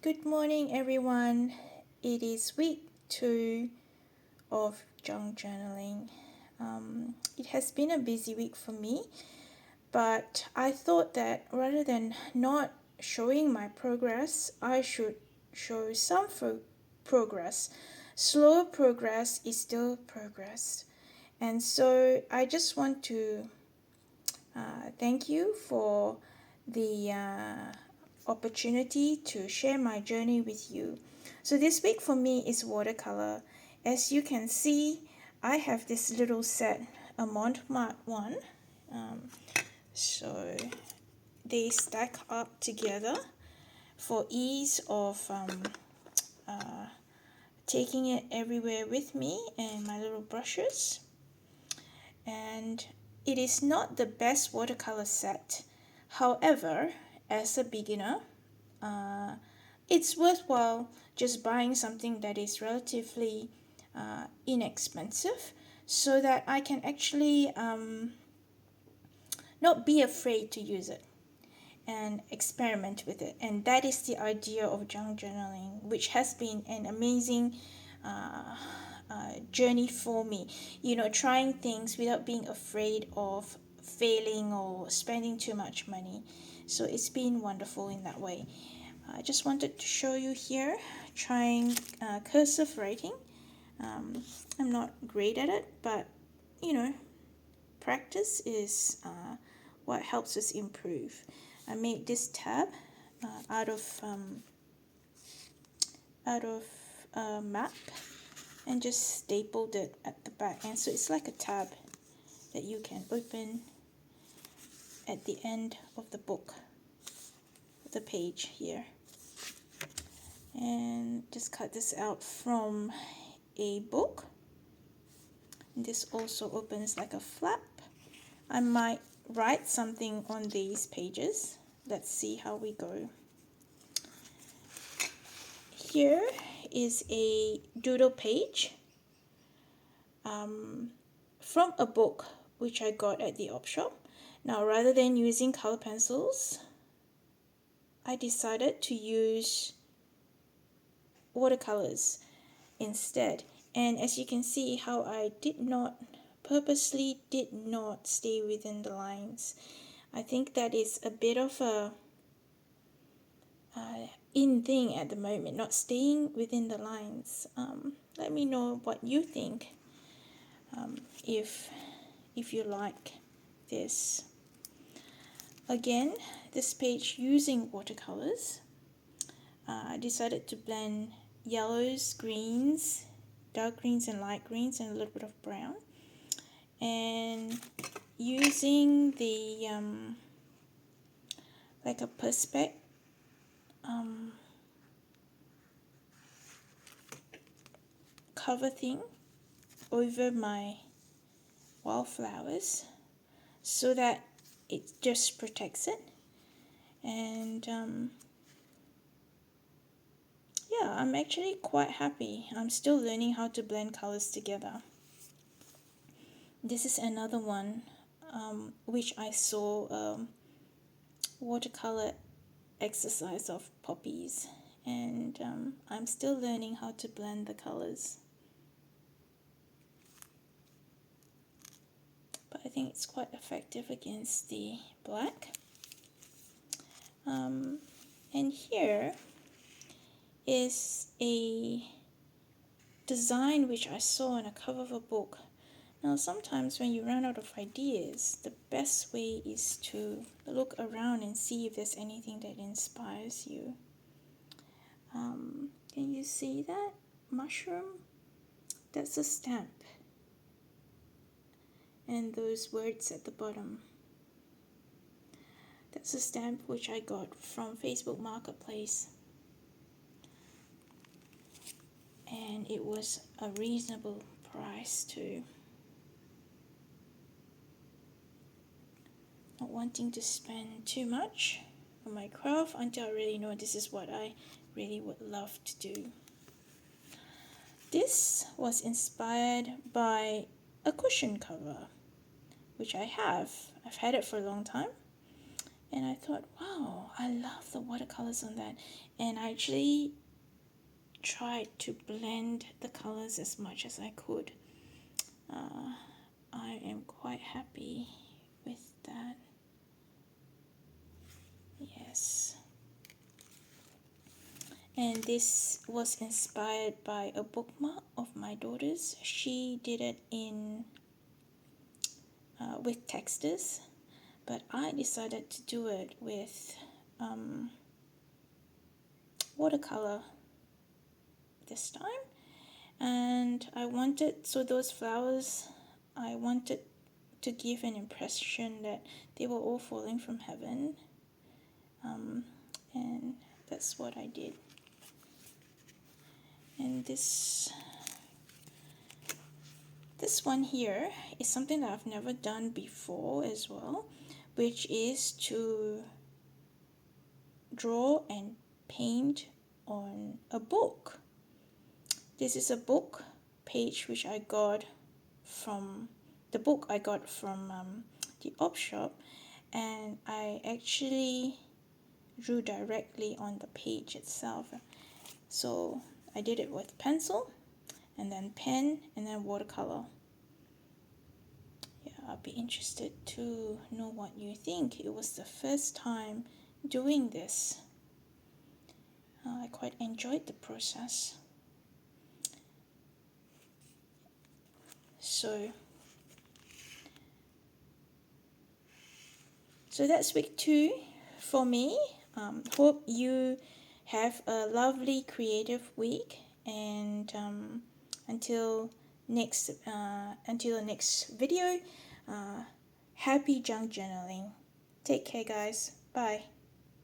Good morning, everyone. It is week 2 of junk journaling. It has been a busy week for me, but I thought that rather than not showing my progress, I should show some progress. Slow progress is still progress. And so I just want to thank you for the opportunity to share my journey with you. So this week for me is watercolor. As you can see, I have this little set, a Montmartre one. So they stack up together for ease of taking it everywhere with me and my little brushes. And it is not the best watercolor set. However, as a beginner, it's worthwhile just buying something that is relatively inexpensive so that I can actually not be afraid to use it and experiment with it. And that is the idea of junk journaling, which has been an amazing journey for me. Trying things without being afraid of failing or spending too much money. So it's been wonderful in that way. I just wanted to show you here, trying cursive writing. I'm not great at it, but practice is what helps us improve. I made this tab out of a map and just stapled it at the back, and so it's like a tab that you can open at the end of the book, the page here. And just cut this out from a book. And this also opens like a flap. I might write something on these pages. Let's see how we go. Here is a doodle page from a book which I got at the op shop. Now, rather than using color pencils, I decided to use watercolors instead. And as you can see how I purposely did not stay within the lines. I think that is a bit of a in thing at the moment, not staying within the lines. Let me know what you think, if you like this. Again, this page using watercolors. I decided to blend yellows, greens, dark greens and light greens, and a little bit of brown. And using the like a perspex cover thing over my wildflowers so that it just protects it. And yeah, I'm actually quite happy. I'm still learning how to blend colors together. This is another one which I saw watercolor exercise of poppies, and I'm still learning how to blend the colors, but I think it's quite effective against the black. And here is a design which I saw on a cover of a book. Now, sometimes when you run out of ideas, the best way is to look around and see if there's anything that inspires you. Can you see that mushroom? That's a stamp. And those words at the bottom. That's a stamp which I got from Facebook Marketplace. And it was a reasonable price too. Not wanting to spend too much on my craft until I really know this is what I really would love to do. This was inspired by a cushion cover, which I have. I've had it for a long time. And I thought, wow, I love the watercolors on that. And I actually tried to blend the colors as much as I could. I am quite happy with that. Yes. And this was inspired by a bookmark of my daughter's. She did it in with textures, but I decided to do it with watercolor this time. And I wanted, so those flowers, I wanted to give an impression that they were all falling from heaven. And that's what I did. And this one here is something that I've never done before as well, which is to draw and paint on a book. This is a book page which I got from the op shop, and I actually drew directly on the page itself. So I did it with pencil and then pen and then watercolor. Yeah, I'll be interested to know what you think. It was the first time doing this. I quite enjoyed the process. So that's week 2 for me. Hope you have a lovely creative week, and until the next video, happy junk journaling. Take care, guys. Bye.